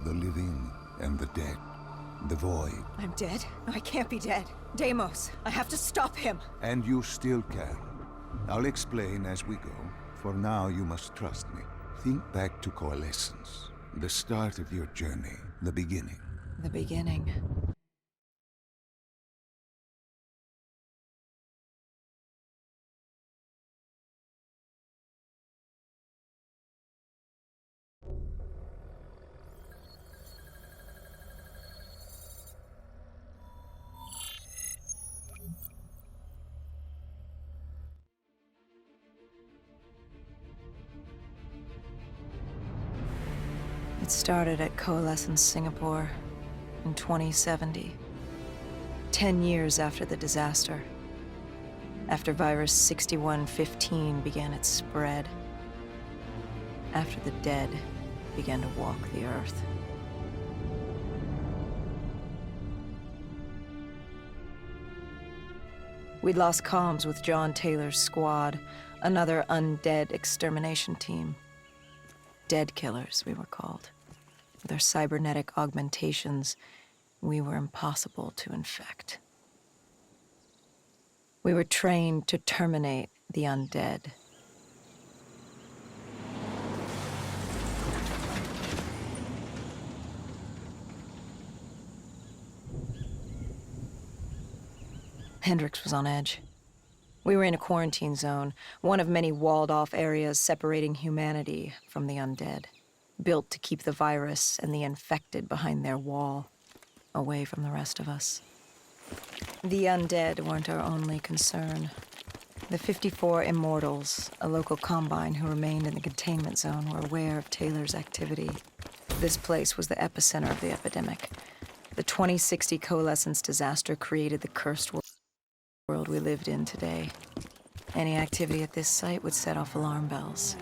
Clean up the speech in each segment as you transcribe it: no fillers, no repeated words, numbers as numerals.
The living and the dead. The void. I'm dead? No, I can't be dead. Deimos, I have to stop him. And you still can. I'll explain as we go. For now, you must trust me. Think back to Coalescence. The start of your journey. The beginning. The beginning. It started at Coalescence Singapore in 2070. 10 years after the disaster. After virus 6115 began its spread. After the dead began to walk the earth. We'd lost comms with John Taylor's squad, another undead extermination team. Dead killers, we were called. With our cybernetic augmentations, we were impossible to infect. We were trained to terminate the undead. Hendricks was on edge. We were in a quarantine zone, one of many walled-off areas separating humanity from the undead, built to keep the virus and the infected behind their wall, away from the rest of us. The undead weren't our only concern. The 54 Immortals, a local combine who remained in the containment zone, were aware of Taylor's activity. This place was the epicenter of the epidemic. The 2060 Coalescence disaster created the cursed world we lived in today. Any activity at this site would set off alarm bells.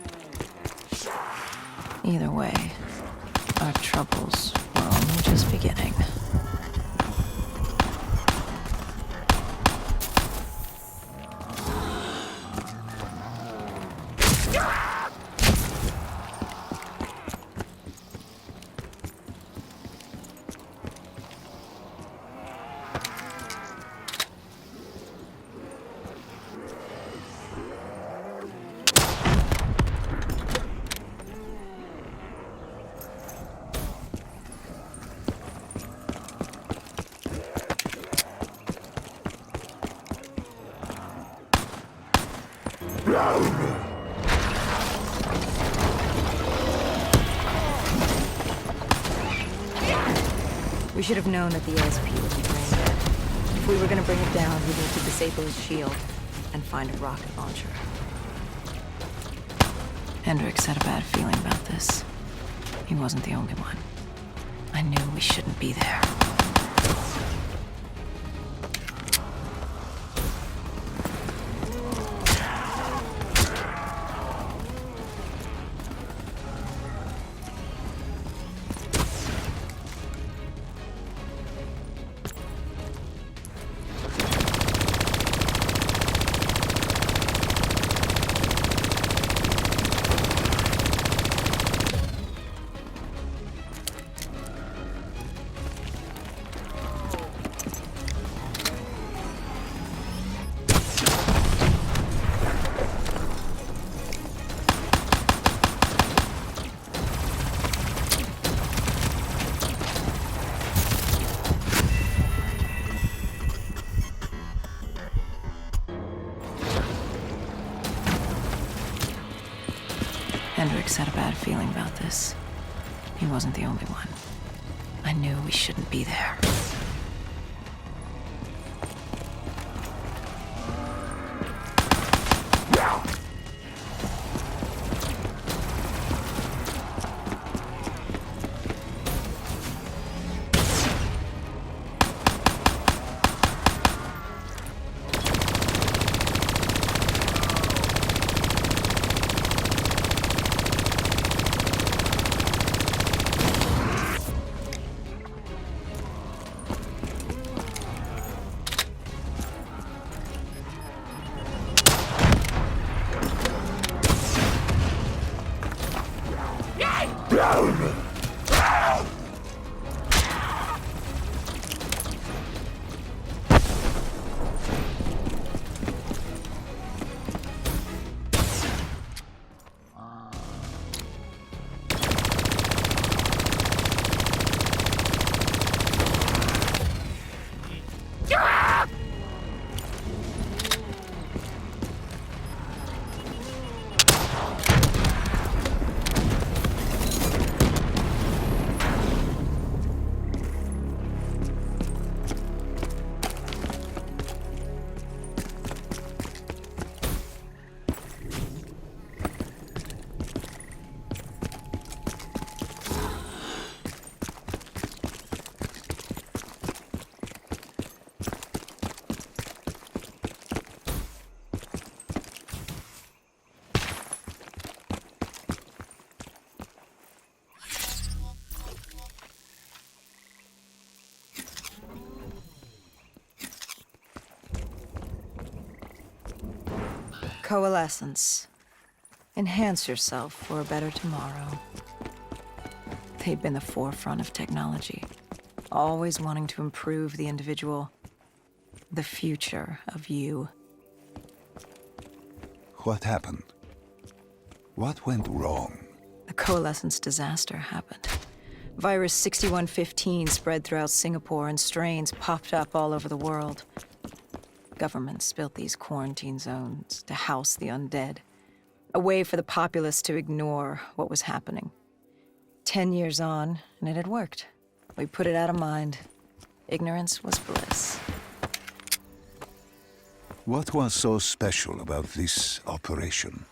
Either way, our troubles were only just beginning. We should have known that the ASP would be brain dead. If we were going to bring it down, we'd need to disable his shield and find a rocket launcher. Hendricks had a bad feeling about this. He wasn't the only one. I knew we shouldn't be there. Hendricks had a bad feeling about this. He wasn't the only one. I knew we shouldn't be there. Coalescence. Enhance yourself for a better tomorrow. They'd been the forefront of technology, always wanting to improve the individual, the future of you. What happened? What went wrong? The Coalescence disaster happened. Virus 6115 spread throughout Singapore and strains popped up all over the world. Governments built these quarantine zones to house the undead, a way for the populace to ignore what was happening. 10 years on, and it had worked. We put it out of mind. Ignorance was bliss. What was so special about this operation?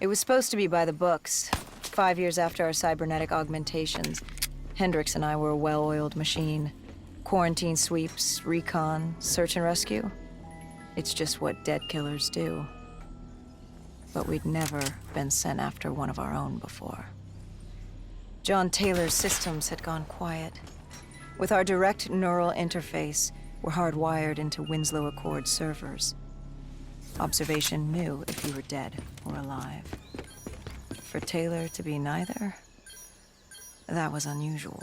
It was supposed to be by the books. 5 years after our cybernetic augmentations, Hendricks and I were a well-oiled machine. Quarantine sweeps, recon, search and rescue. It's just what dead killers do. But we'd never been sent after one of our own before. John Taylor's systems had gone quiet. With our direct neural interface, we're hardwired into Winslow Accord servers. Observation knew if you were dead or alive. For Taylor to be neither, that was unusual.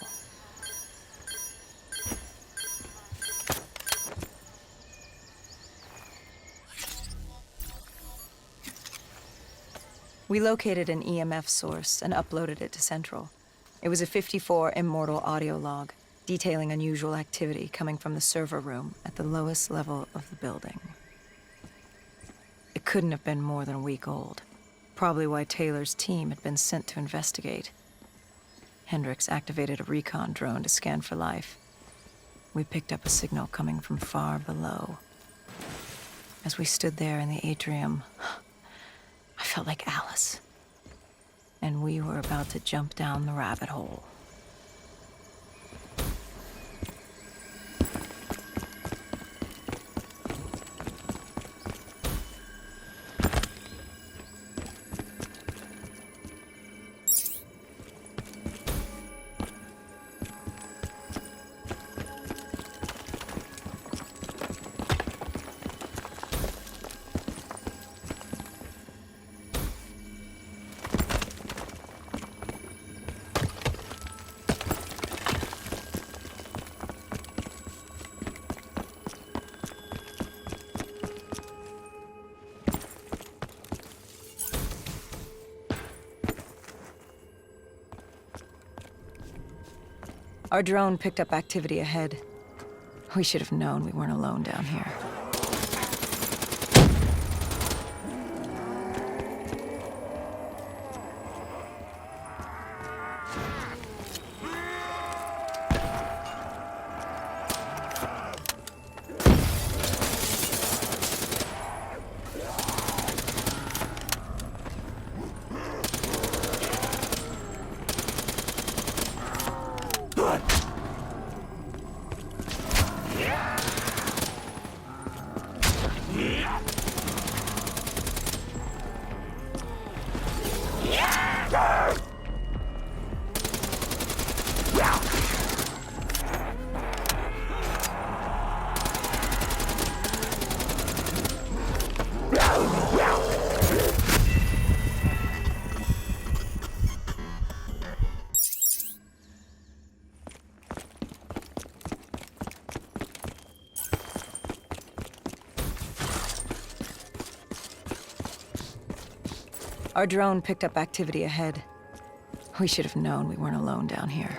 We located an EMF source and uploaded it to Central. It was a 54 immortal audio log, detailing unusual activity coming from the server room at the lowest level of the building. It couldn't have been more than a week old, probably why Taylor's team had been sent to investigate. Hendricks activated a recon drone to scan for life. We picked up a signal coming from far below. As we stood there in the atrium, I felt like Alice. And we were about to jump down the rabbit hole. Our drone picked up activity ahead. We should have known we weren't alone down here. Our drone picked up activity ahead. We should have known we weren't alone down here.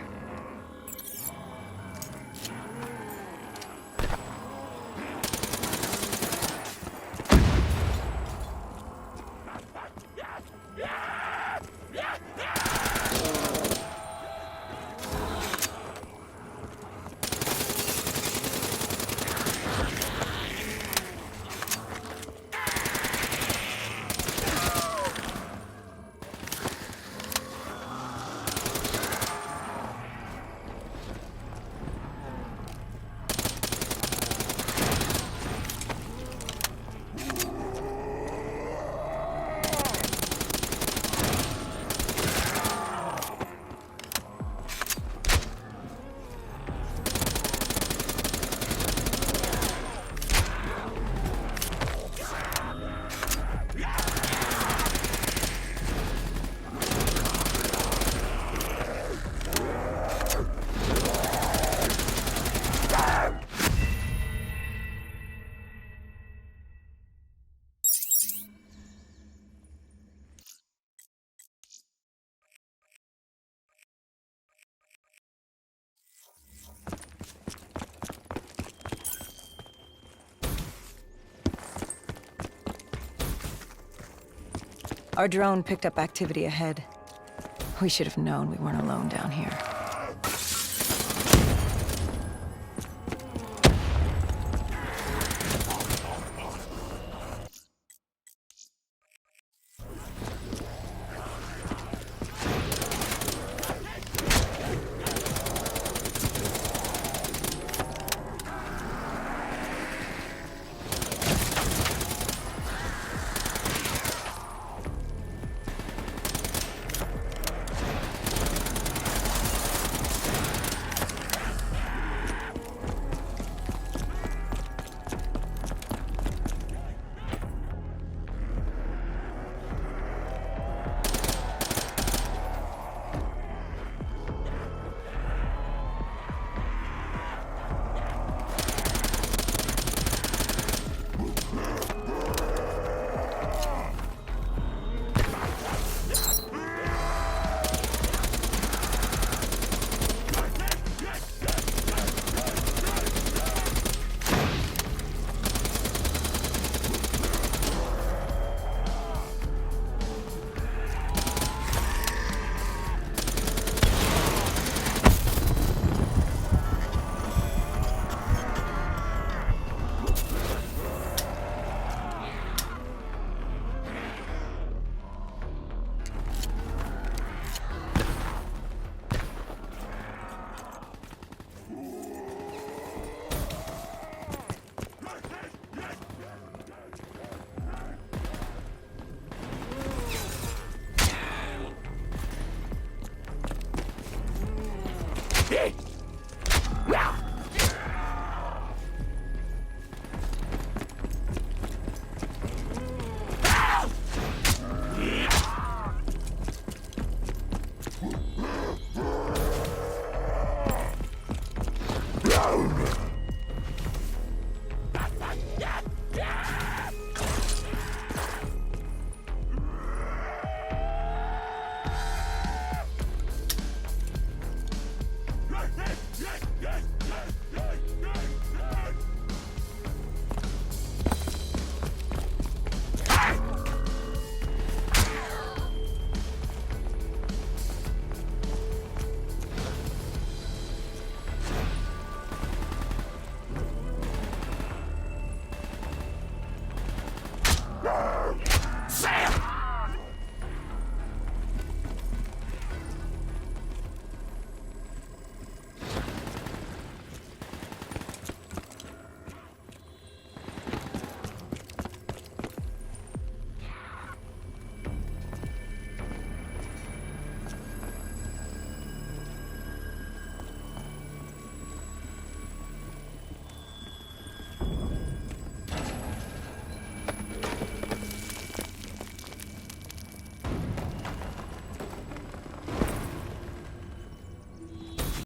Our drone picked up activity ahead. We should have known we weren't alone down here.